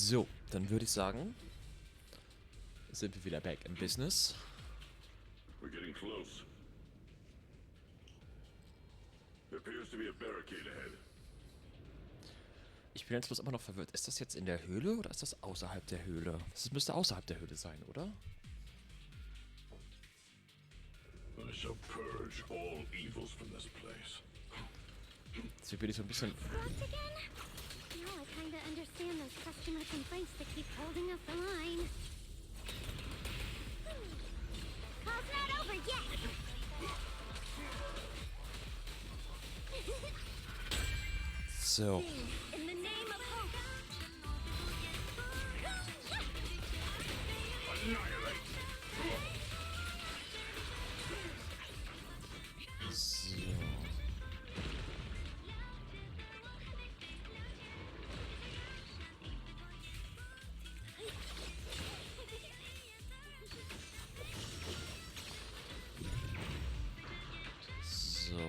So, dann würde ich sagen, sind wir wieder back in business. We're getting close. There appears to be a barricade ahead. Ich bin jetzt bloß immer noch verwirrt. Ist das jetzt in der Höhle oder ist das außerhalb der Höhle? Das müsste außerhalb der Höhle sein, oder? I shall purge all evils from this place. Jetzt bin ich so ein bisschen... Locked again? Now I kinda understand those customer complaints that keep holding up the line. Call's not over yet! So. In the name of hope! Annihilate! So. So.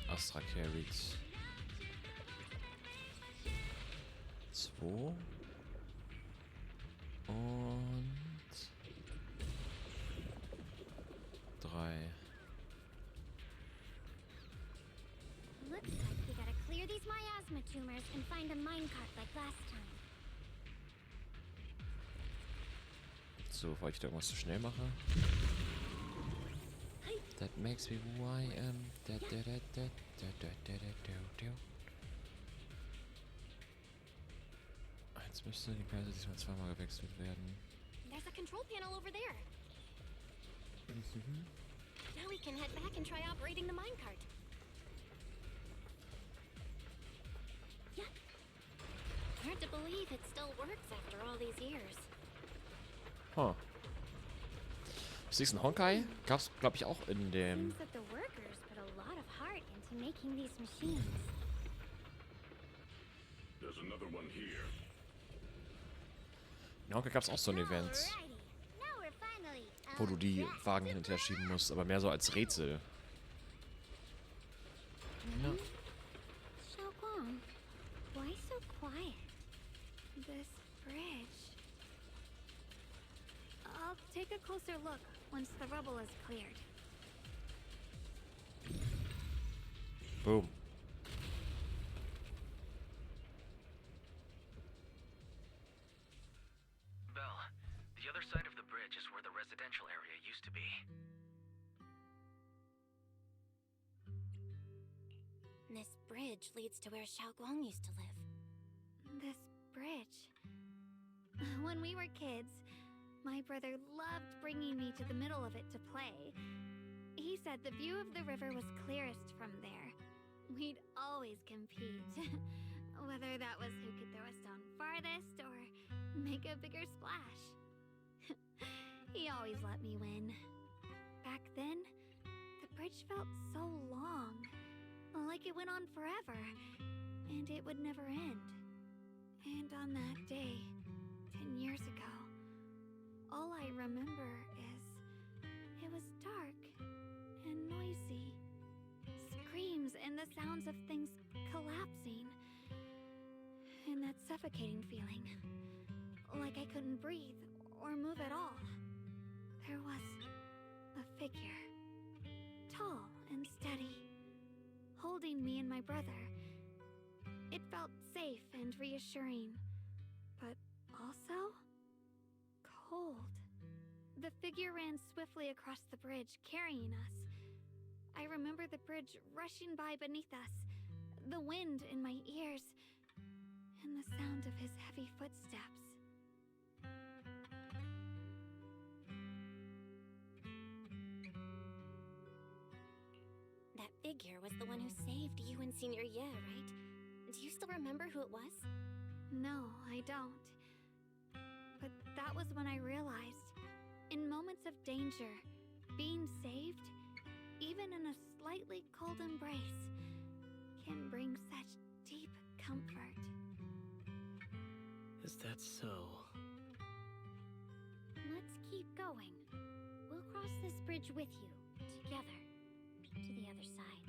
Astra carried. 2. Und 3. Looks like we gotta clear these miasma tumors and find a minecart like last time. So, weil ich da irgendwas zu schnell mache. That makes me who I am. Jetzt müsste die Preise diesmal zweimal gewechselt werden. There's a control panel over there. Now we can head back and try operating the minecart. Yeah. Hard to believe it still works after all these years. Huh. Ist ein Honkai? Gab's, glaube ich, auch in dem... Seems that the workers put a lot of heart into making these machines. There's another one here. In Honkai gab's auch so ein Event, Alrighty. Now we're finally wo du die Wagen hin und her schieben musst, aber mehr so als Rätsel. Ja. Xiaoguang, why so quiet? This bridge. I'll take a closer look once the rubble is cleared. Boom. Belle, the other side of the bridge is where the residential area used to be. This bridge leads to where Xiaoguang used to live. This bridge. When we were kids, my brother loved bringing me to the middle of it to play. He said the view of the river was clearest from there. We'd always compete. Whether that was who could throw a stone farthest or make a bigger splash. He always let me win. Back then, the bridge felt so long. Like it went on forever. And it would never end. And on that day, 10 years ago, all I remember is it was dark and noisy. Screams and the sounds of things collapsing. And that suffocating feeling. Like I couldn't breathe or move at all. There was a figure. Tall and steady. Holding me and my brother. It felt safe and reassuring. But also... cold. The figure ran swiftly across the bridge, carrying us. I remember the bridge rushing by beneath us, the wind in my ears, and the sound of his heavy footsteps. That figure was the one who saved you and Senior Ye, right? Do you still remember who it was? No, I don't. But that was when I realized, in moments of danger, being saved, even in a slightly cold embrace, can bring such deep comfort. Is that so? Let's keep going. We'll cross this bridge with you, together, to the other side.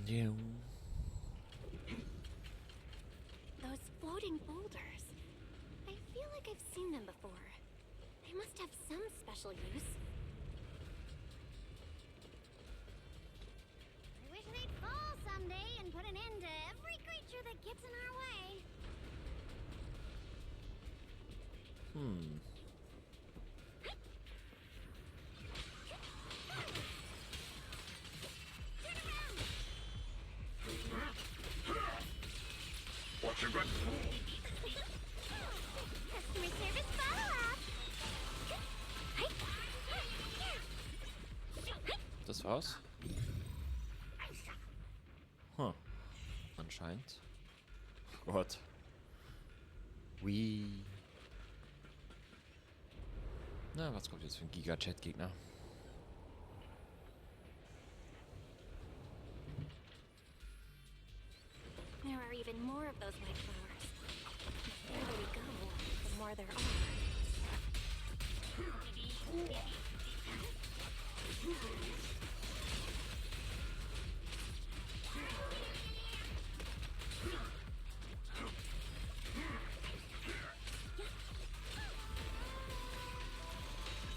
Ja. Those floating boulders. I feel like I've seen them before. They must have some special use. I wish they'd fall someday and put an end to every creature that gets in our way. Watch your back. Customer service follow-up. Das war's. Anscheinend. Oh Gott. Wie. Na, was kommt jetzt für ein Giga-Chat-Gegner? There are even more of those white flowers. The further we go, the more there are.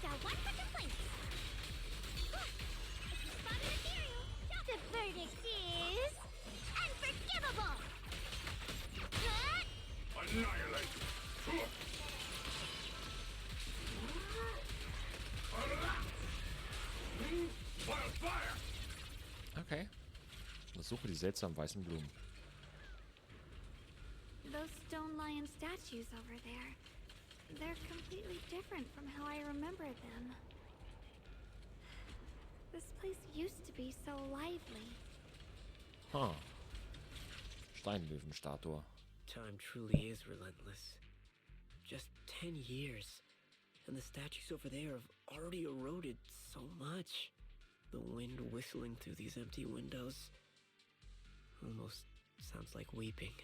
Got one for complaints. If you spot an ethereal, the verdict is unforgivable. Annihilate. Wildfire. Okay. Untersuche die seltsamen weißen Blumen. Those stone lion statues over there. They're completely different from how I remember them. This place used to be so lively. Steinlöwenstatue. Time truly is relentless. Just 10 years, and the statues over there have already eroded so much. The wind whistling through these empty windows almost sounds like weeping.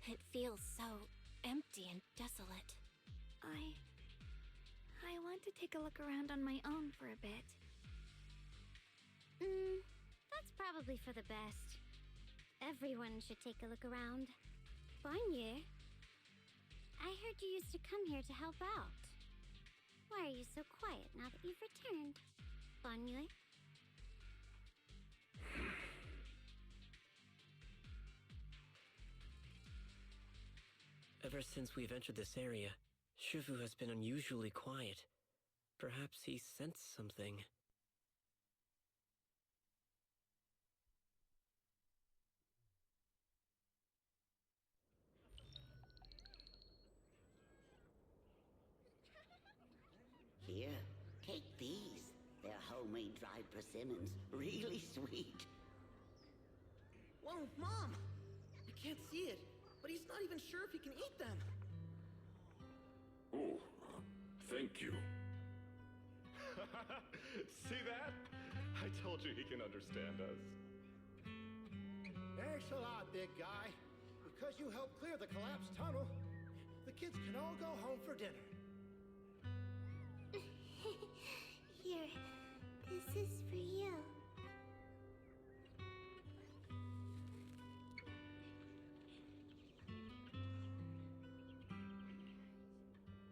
It feels so empty and desolate. I want to take a look around on my own for a bit. That's probably for the best. Everyone should take a look around. Bonnier, I heard you used to come here to help out. Why are you so quiet now that you've returned, Bonnier? Ever since we've entered this area, Shifu has been unusually quiet. Perhaps he sensed something. Here, take these. They're homemade dried persimmons. Really sweet. Whoa, Mom! I can't see it, but he's not even sure if he can eat them. Oh, thank you. See that? I told you he can understand us. Thanks a lot, big guy. Because you helped clear the collapsed tunnel, the kids can all go home for dinner. Here, this is for you.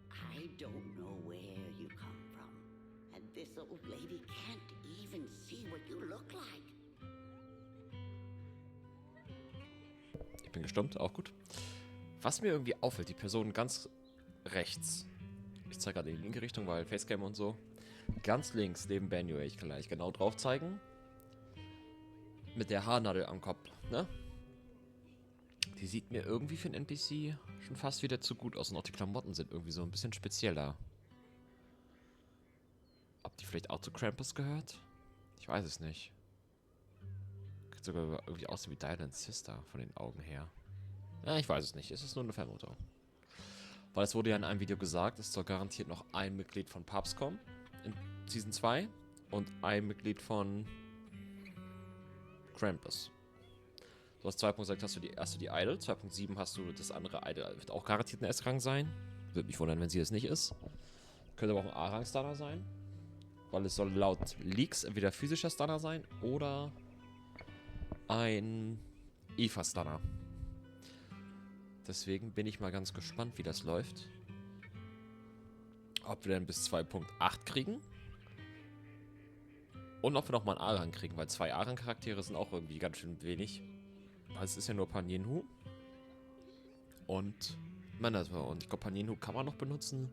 I don't know where you come from. And this old lady can't even see what you look like. Ich bin gestummt, auch gut. Was mir irgendwie auffällt, die Person ganz rechts. Ich zeige gerade in die linke Richtung, weil Facecam und so. Ganz links neben Banjo, ich kann gleich genau drauf zeigen. Mit der Haarnadel am Kopf, ne? Die sieht mir irgendwie für einen NPC schon fast wieder zu gut aus. Und auch die Klamotten sind irgendwie so ein bisschen spezieller. Ob die vielleicht auch zu Krampus gehört? Ich weiß es nicht. Könnte sogar irgendwie aussehen wie Dialyn's Sister von den Augen her. Ja, ich weiß es nicht. Es ist nur eine Vermutung. Weil es wurde ja in einem Video gesagt, es soll garantiert noch ein Mitglied von Papst kommen. In Season 2. Und ein Mitglied von Krampus. Du hast 2.6 hast du die erste, die Idol. 2.7 hast du das andere Idol. Wird auch garantiert ein S-Rang sein. Würde mich wundern, wenn sie es nicht ist. Könnte aber auch ein A-Rang-Starter sein. Weil es soll laut Leaks entweder physischer Stunner sein oder ein Eva-Stunner. Deswegen bin ich mal ganz gespannt, wie das läuft. Ob wir dann bis 2.8 kriegen. Und ob wir nochmal einen Aran kriegen, weil 2 Aran-Charaktere sind auch irgendwie ganz schön wenig. Weil es ist ja nur Paninhu. Und Manasma. Und ich glaube, Paninhu kann man noch benutzen.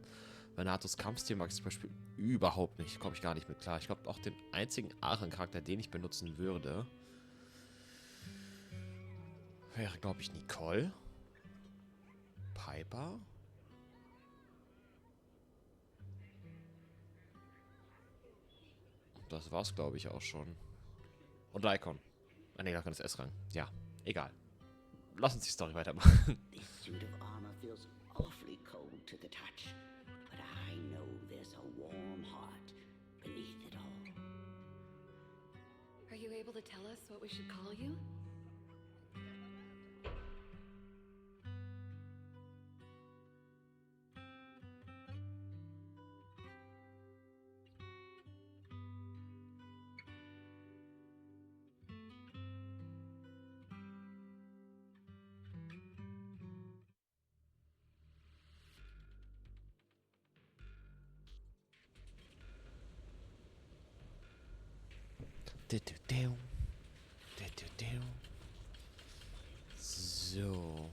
Venatos Kampfstil mag ich zum Beispiel überhaupt nicht. Komme ich gar nicht mit klar. Ich glaube, auch den einzigen Aran-Charakter, den ich benutzen würde, wäre, glaube ich, Nicole. Piper. Das war's, glaube ich, auch schon. Und Lycon. Ah, ne, Lycon ist S-Rang. Ja, egal. Lass uns die Story weitermachen. This suit of armor feels awfully cold to the touch, but I know there's a warm heart beneath it all. Are you able to tell us what we should call you? So.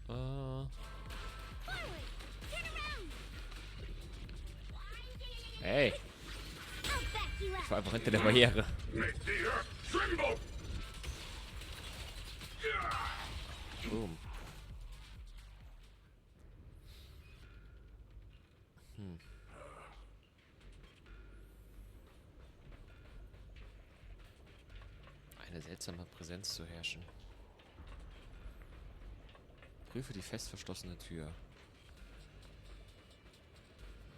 Oh. Hey. Ich war einfach hinter der Barriere. Boom. Eine seltsame Präsenz zu herrschen. Prüfe die fest verschlossene Tür.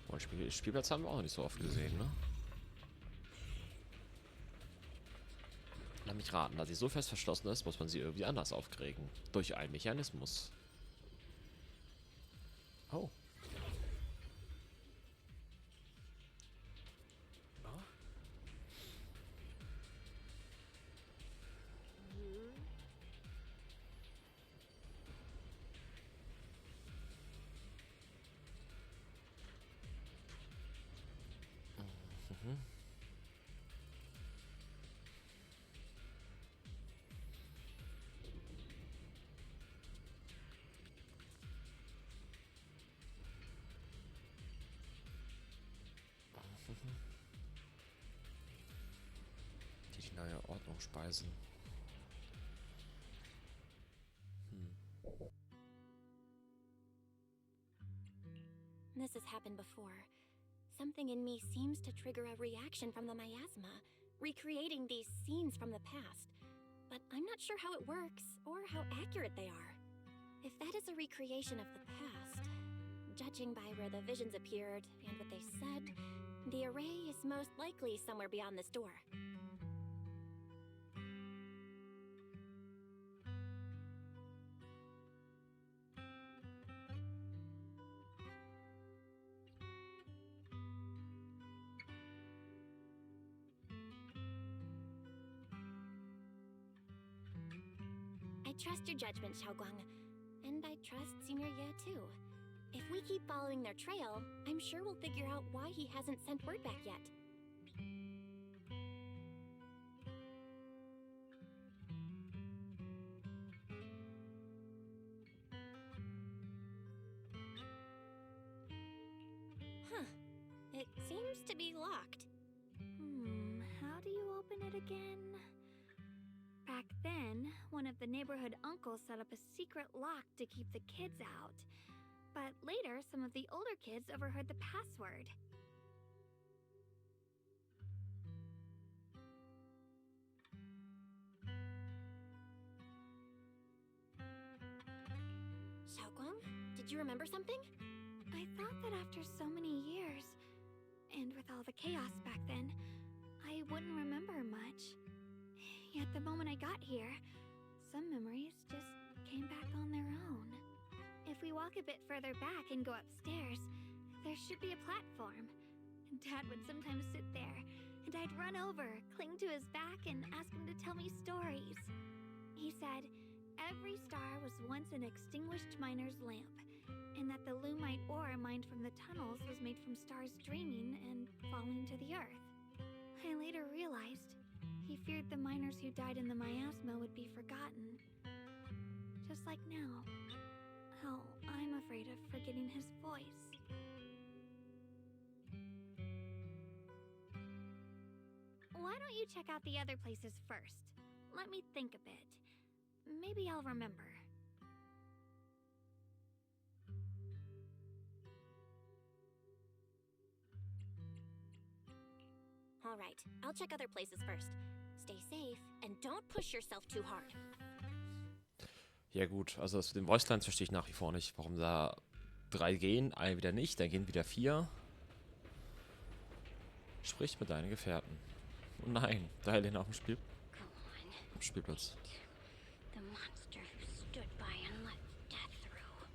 Oh, Spielplatz haben wir auch nicht so oft gesehen, ne? Lass mich raten, da sie so fest verschlossen ist, muss man sie irgendwie anders aufkriegen. Durch einen Mechanismus. Oh. Die neue Ordnung speisen. This has happened before. Something in me seems to trigger a reaction from the miasma, recreating these scenes from the past. But I'm not sure how it works, or how accurate they are. If that is a recreation of the past, judging by where the visions appeared and what they said, the array is most likely somewhere beyond this door. I trust your judgment, Xiaoguang. And I trust Senior Ye too. If we keep following their trail, I'm sure we'll figure out why he hasn't sent word back yet. Huh. It seems to be locked. How do you open it again? Back then, one of the neighborhood uncles set up a secret lock to keep the kids out. But later, some of the older kids overheard the password. Xiaoguang, did you remember something? I thought that after so many years, and with all the chaos back then, I wouldn't remember much. Yet the moment I got here, some memories just came back on their own. If we walk a bit further back and go upstairs, there should be a platform. Dad would sometimes sit there, and I'd run over, cling to his back, and ask him to tell me stories. He said every star was once an extinguished miner's lamp, and that the lumite ore mined from the tunnels was made from stars dreaming and falling to the earth. I later realized he feared the miners who died in the miasma would be forgotten. Just like now, how I'm afraid of forgetting his voice. Why don't you check out the other places first? Let me think a bit. Maybe I'll remember. All right, I'll check other places first. Stay safe and don't push yourself too hard. Ja gut, also das mit den Voicelines verstehe ich nach wie vor nicht. Warum da 3 gehen, eine wieder nicht, dann gehen wieder 4. Sprich mit deinen Gefährten. Oh nein, Dialyn auf dem Spielplatz. The monster who stood by and let death through.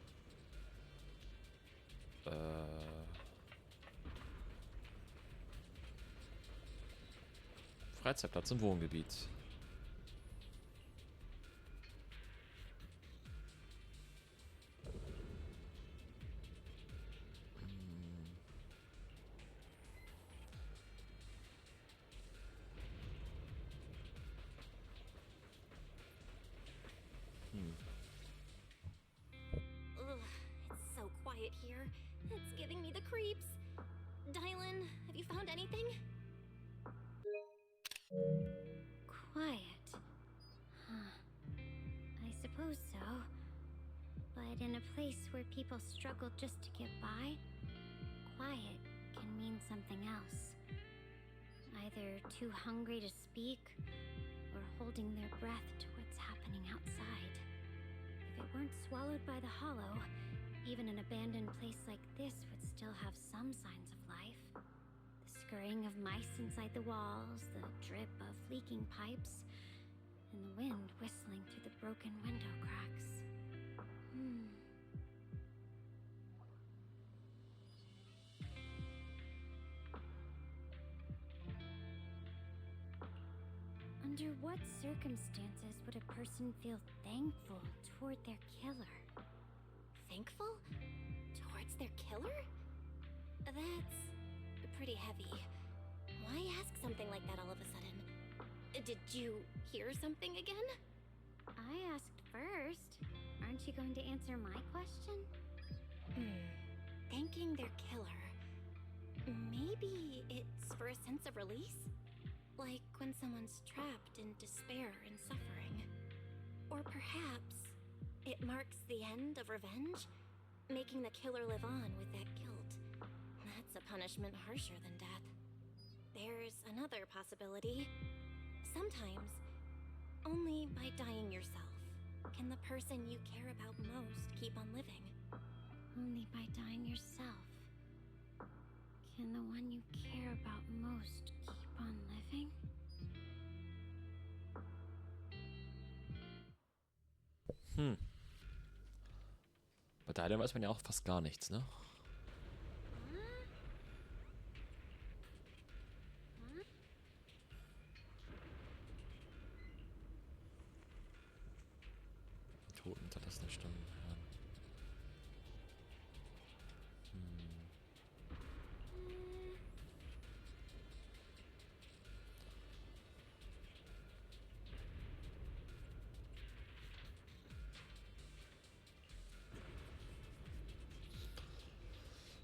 Freizeitplatz im Wohngebiet. Ugh, it's so quiet here. It's giving me the creeps. Dialyn, have you found anything? Quiet. Huh. I suppose so. But in a place where people struggle just to get by, quiet can mean something else. Either too hungry to speak, or holding their breath to what's happening outside. If it weren't swallowed by the hollow, even an abandoned place like this would still have some signs of life. The scurrying of mice inside the walls, the drip of leaking pipes, and the wind whistling through the broken window cracks. Under what circumstances would a person feel thankful toward their killer? Thankful? Towards their killer? That's pretty heavy. Why ask something like that all of a sudden? Did you hear something again? I asked first. Aren't you going to answer my question? Thanking their killer. Maybe it's for a sense of release? Like when someone's trapped in despair and suffering. Or perhaps it marks the end of revenge, making the killer live on with that guilt. That's a punishment harsher than death. There's another possibility. Sometimes, only by dying yourself can the person you care about most keep on living. Only by dying yourself can the one you care about most keep on living? Bei Dialyn weiß man ja auch fast gar nichts, ne? Toten hinterlassene Stimmen hören.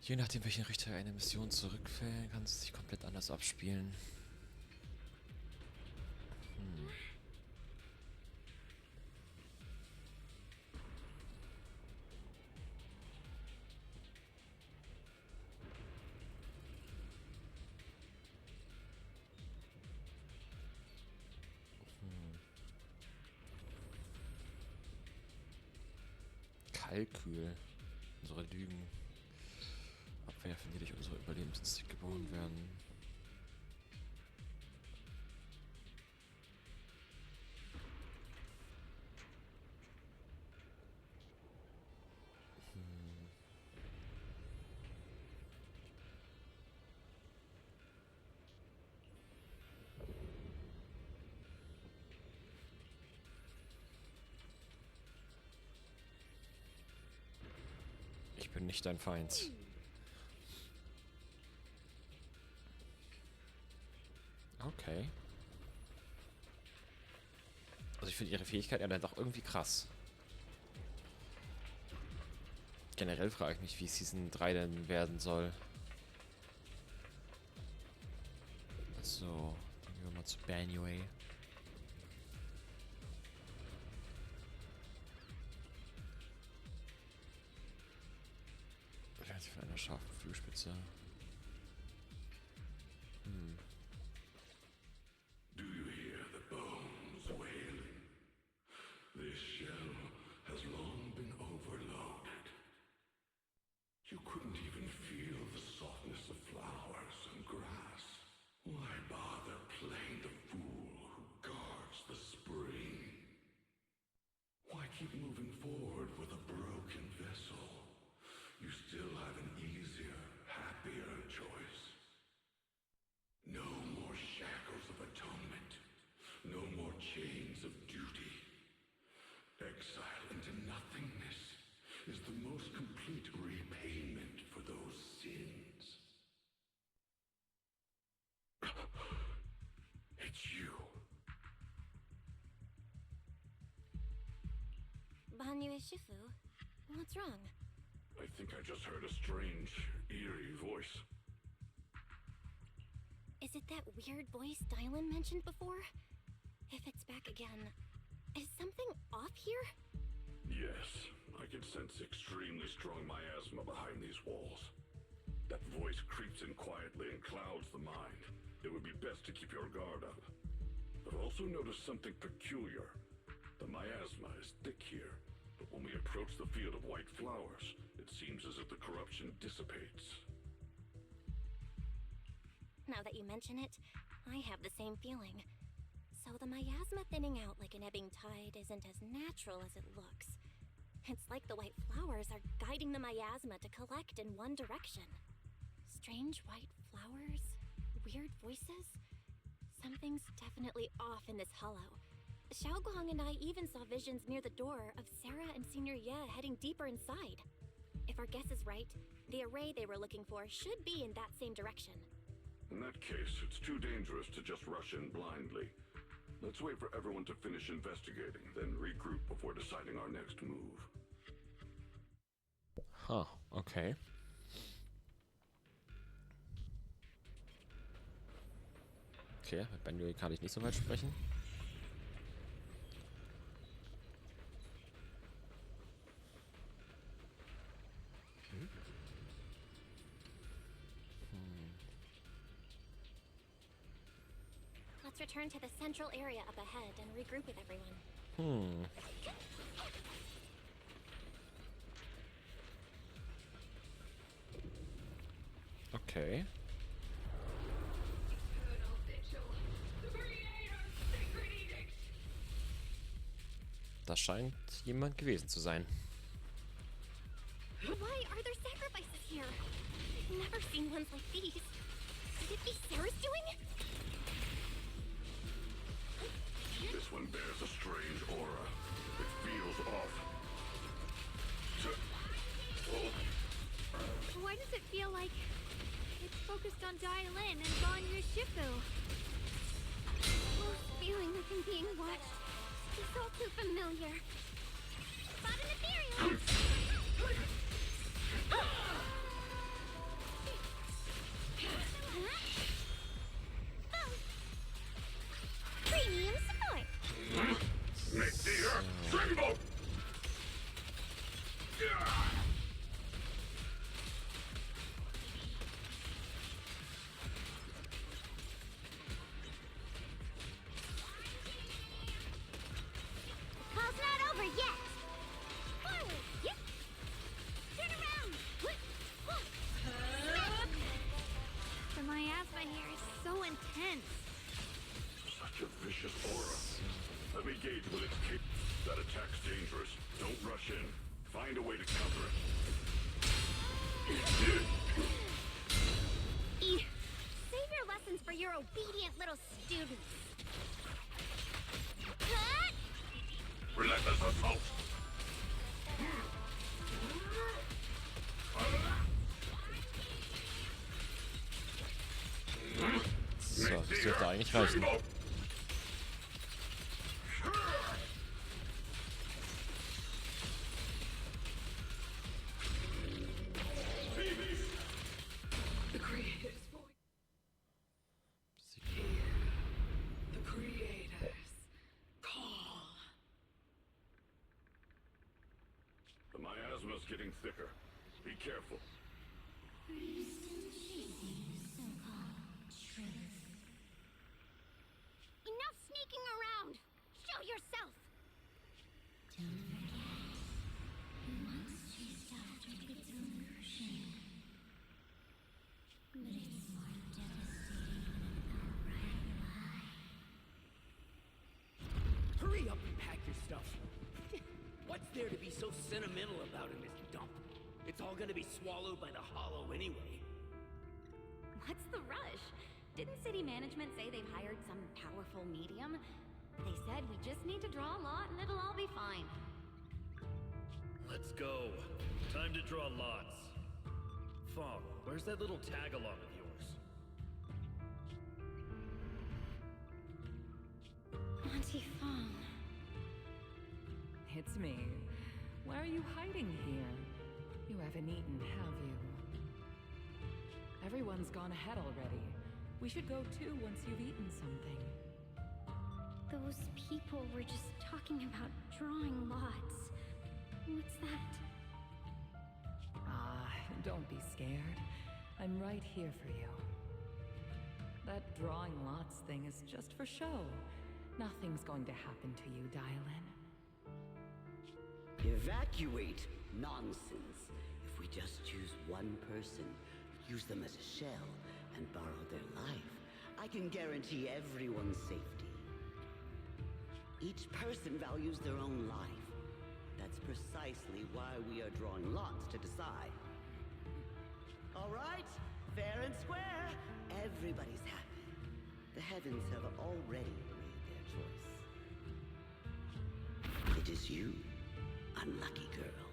Je nachdem, welchen Richter eine Mission zurückfällt, kann es sich komplett anders abspielen. Kalkül. Unsere Lügen abwerfen, die durch unsere Überlebensinstinkt geboren werden. bin nicht dein Feind. Okay. Also ich finde ihre Fähigkeit ja dann doch irgendwie krass. Generell frage ich mich, wie es Season 3 denn werden soll. So, dann gehen wir mal zu Banway. Relativ von einer scharfen Flugspitze. Do you hear the bones wailing? This shell has long been overloaded. You couldn't even feel the softness of flowers and grass. Why bother playing the fool who guards the spring? Why keep moving forward with a broken vessel? You still have an easier, happier choice. No more shackles of atonement. No more chains of duty. Exile into nothingness is the most complete repayment for those sins. It's you. Banyu Shifu, what's wrong? I think I just heard a strange, eerie voice. Is it that weird voice Dialyn mentioned before? If it's back again, is something off here? Yes, I can sense extremely strong miasma behind these walls. That voice creeps in quietly and clouds the mind. It would be best to keep your guard up. I've also noticed something peculiar. The miasma is thick here, but when we approach the field of white flowers, it seems as if the corruption dissipates. Now that you mention it, I have the same feeling. So the miasma thinning out like an ebbing tide isn't as natural as it looks. It's like the white flowers are guiding the miasma to collect in one direction. Strange white flowers? Weird voices? Something's definitely off in this hollow. Xiaoguang and I even saw visions near the door of Sarah and Senior Ye heading deeper inside. If our guess is right, the array they were looking for should be in that same direction. In that case, it's too dangerous to just rush in blindly. Let's wait for everyone to finish investigating, then regroup before deciding our next move. Huh, okay. Okay, mit Banway kann ich nicht so weit sprechen. Let's return to the central area up ahead and regroup with everyone. Okay. Das scheint jemand gewesen zu sein. Why are there sacrifices here? I've never seen ones like these. Could it be Sarah's doing? This one bears a strange aura. It feels off. Why does it feel like it's focused on Dialyn and Banyu Shifu? Most feeling like I'm being watched. It's all too familiar. Spot an ethereal! Premium support! Make the earth tremble! Call's not over yet! Forward! Yep! Turn around! The miasma here is so intense. Such a vicious aura. Let me gauge with its kick. That attack's dangerous. Don't rush in. Find a way to counter it. Save your lessons for your obedient little students. Relentless assault! Das dürfte eigentlich reichen. The Creator's voice. The Creator's call. The miasma's getting thicker. Be careful. Are you still chasing so-called truth? Enough sneaking around! Show yourself! Don't forget, you once chased after its own shame. But it's more devastating than an outright lie. Hurry up and pack your stuff. What's there to be so sentimental about in this dump? It's all gonna be swallowed by the hollow anyway. What's the rush? Didn't city management say they've hired some powerful medium? They said we just need to draw a lot and it'll all be fine. Let's go. Time to draw lots. Fong, where's that little tag-along of yours? Auntie Fong. It's me. Why are you hiding here? You haven't eaten, have you? Everyone's gone ahead already. We should go too once you've eaten something. Those people were just talking about drawing lots. What's that? Don't be scared. I'm right here for you. That drawing lots thing is just for show. Nothing's going to happen to you, Dialyn. Evacuate? Nonsense. If we just choose one person, use them as a shell, and borrow their life, I can guarantee everyone's safety. Each person values their own life. That's precisely why we are drawing lots to decide. All right, fair and square. Everybody's happy. The heavens have already made their choice. It is you, unlucky girl.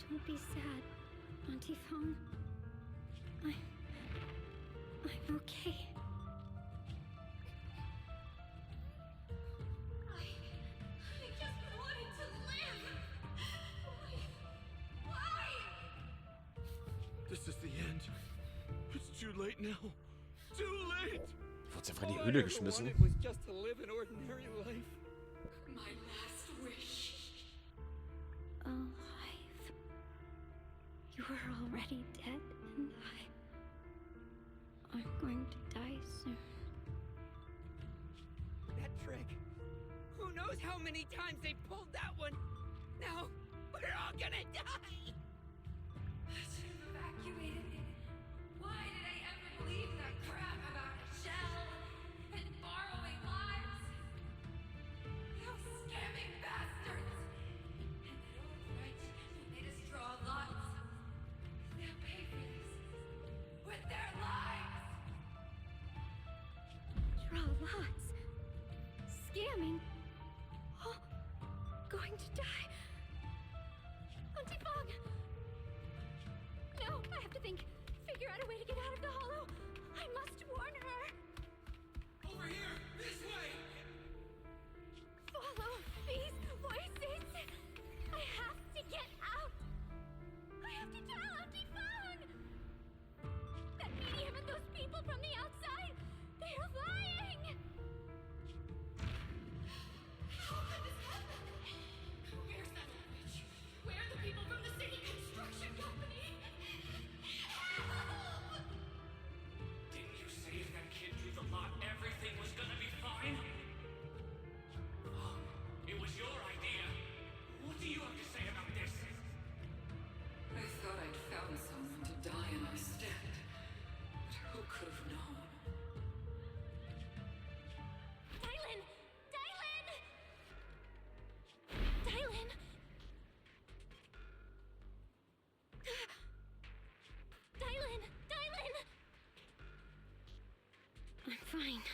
Don't be sad, Auntie Fong. I'm okay. I just wanted to live! Why? This is the end. It's too late now. Too late! Wurde einfach in die Höhle geschmissen. It was just to live an ordinary life. My last wish. Alive. You were already dead, and I'm going to die soon. That trick. Who knows how many times they pulled that one? Now, we're all gonna die! Evacuated me. Why did I ever believe that crap about a shell and borrowing lives? Those scamming bastards! And that old witch made us draw lots. They'll pay for this with their lives! Draw lots. Scamming. Oh, going to die. Auntie Fong! No, I have to think. Figure out a way to get out of the hollow. I must warn her. Over here! This way! Follow these voices. I have to get out. I have to tell Auntie Fong. That medium and those people from the outside, they are lying. How could this happen? Where's that witch? Where are the people from the city construction company? Help! Didn't you say if that kid drew the lot, everything was gonna be fine? Oh, it was your idea. What do you have to say about this? I thought I'd found someone to die in our stead. But who could have known? Dialyn! Dialyn! Dialyn! Dialyn! Dialyn! I'm fine.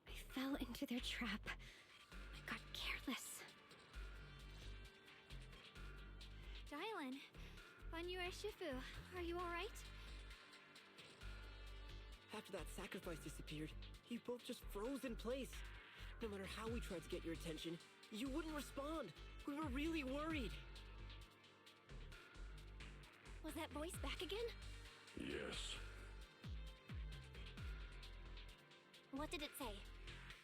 I fell into their trap. I got careless. Dialyn, Banyu Shifu, are you alright? After that sacrifice disappeared, you both just froze in place. No matter how we tried to get your attention, you wouldn't respond. We were really worried. Was that voice back again? Yes. What did it say?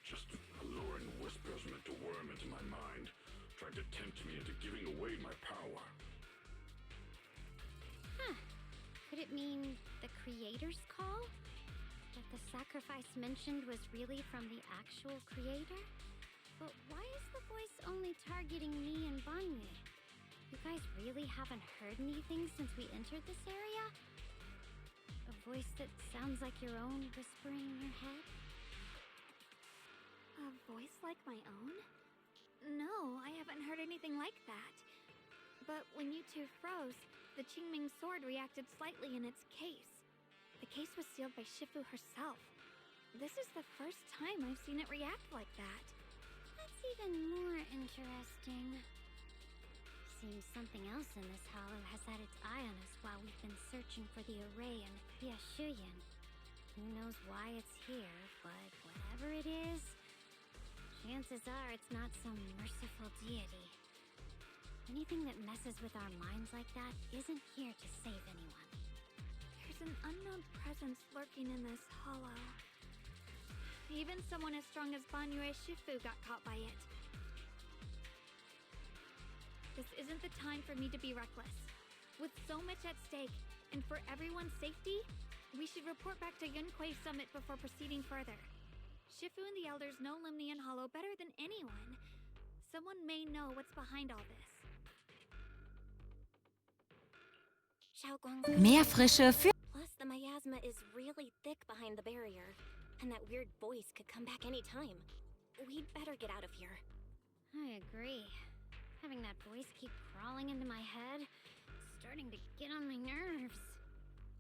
Just alluring whispers meant to worm into my mind, trying to tempt me into giving away my power. Huh. Could it mean the creator's call? That the sacrifice mentioned was really from the actual creator? But why is the voice only targeting me and Banye? You guys really haven't heard anything since we entered this area? A voice that sounds like your own whispering in your head? A voice like my own? No, I haven't heard anything like that. But when you two froze, the Qingming sword reacted slightly in its case. The case was sealed by Shifu herself. This is the first time I've seen it react like that. That's even more interesting. Seems something else in this hollow has had its eye on us while we've been searching for the array in Yashuyan. Who knows why it's here, but whatever it is, chances are it's not some merciful deity. Anything that messes with our minds like that isn't here to save anyone. There's an unknown presence lurking in this hollow. Even someone as strong as Banyue Shifu got caught by it. This isn't the time for me to be reckless. With so much at stake, and for everyone's safety, we should report back to Yunquei Summit before proceeding further. Shifu and the elders know Limnian Hollow better than anyone. Someone may know what's behind all this. Mehr Frische für... Plus, the miasma is really thick behind the barrier, and that weird voice could come back any time. We'd better get out of here. I agree. Having that voice keep crawling into my head, it's starting to get on my nerves.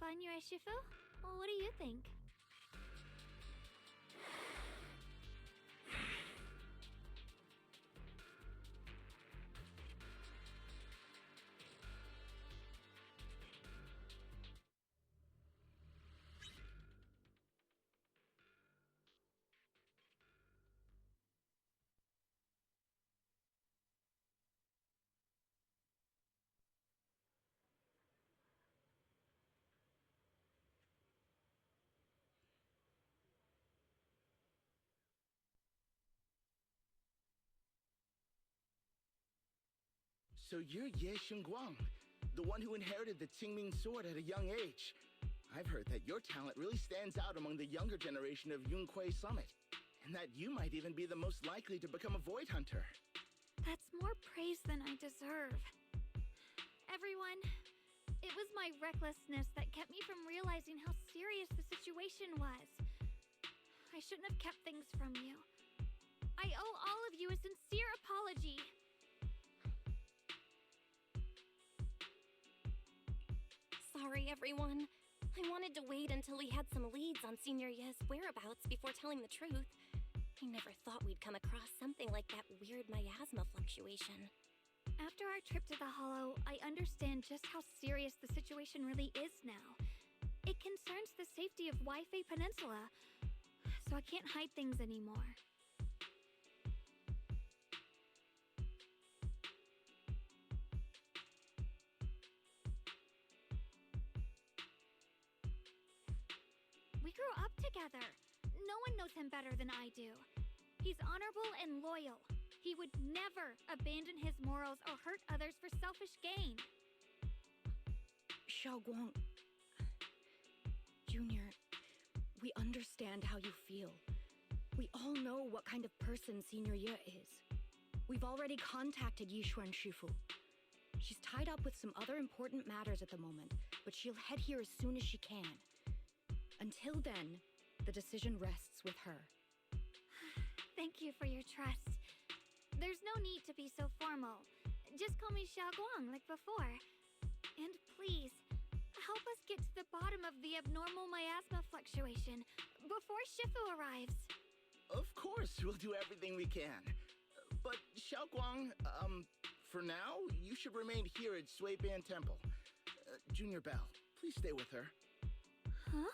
Banyue Shifu? Well, what do you think? So you're Ye Xingguang, the one who inherited the Qingming sword at a young age. I've heard that your talent really stands out among the younger generation of Yunquei Summit, and that you might even be the most likely to become a void hunter. That's more praise than I deserve. Everyone, it was my recklessness that kept me from realizing how serious the situation was. I shouldn't have kept things from you. I owe all of you a sincere apology. Sorry, everyone. I wanted to wait until we had some leads on Senior Ye's whereabouts before telling the truth. I never thought we'd come across something like that weird miasma fluctuation. After our trip to the Hollow, I understand just how serious the situation really is now. It concerns the safety of Waifei Peninsula, so I can't hide things anymore. We grew up together. No one knows him better than I do. He's honorable and loyal. He would never abandon his morals or hurt others for selfish gain. Xiaoguang... Junior, we understand how you feel. We all know what kind of person Senior Ye is. We've already contacted Yishuan Shifu. She's tied up with some other important matters at the moment, but she'll head here as soon as she can. Until then, the decision rests with her. Thank you for your trust. There's no need to be so formal. Just call me Xiaoguang like before. And please, help us get to the bottom of the abnormal miasma fluctuation before Shifu arrives. Of course, we'll do everything we can. But Xiaoguang, for now, you should remain here at Suiban Temple. Junior Bell, please stay with her. Huh?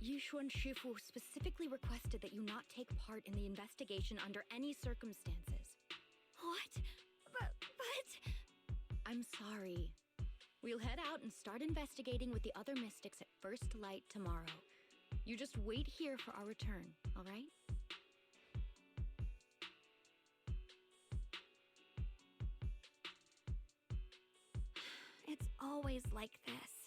Yushuan Shifu specifically requested that you not take part in the investigation under any circumstances. What? But... I'm sorry. We'll head out and start investigating with the other mystics at first light tomorrow. You just wait here for our return, all right? It's always like this.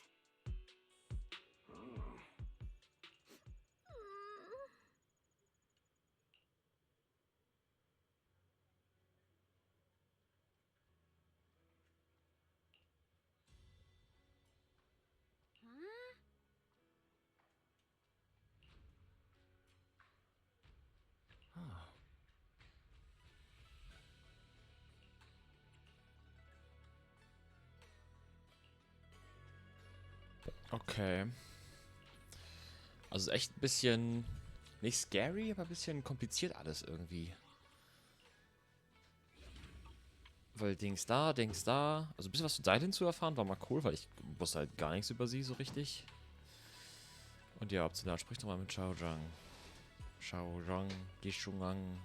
Okay. Also echt ein bisschen, nicht scary, aber ein bisschen kompliziert alles irgendwie. Weil Dings da. Also ein bisschen was zu Dialyn zu erfahren, war mal cool, weil ich wusste halt gar nichts über sie so richtig. Und ja, optional spricht doch mal mit Xiaozhang. Xiaozhang, Gishungang.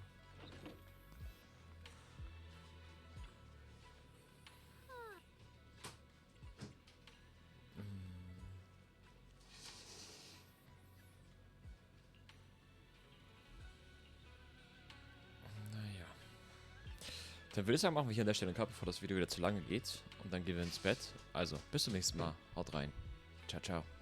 Dann würde ich sagen, machen wir hier an der Stelle einen Cut, bevor das Video wieder zu lange geht. Und dann gehen wir ins Bett. Also, bis zum nächsten Mal. Haut rein. Ciao, ciao.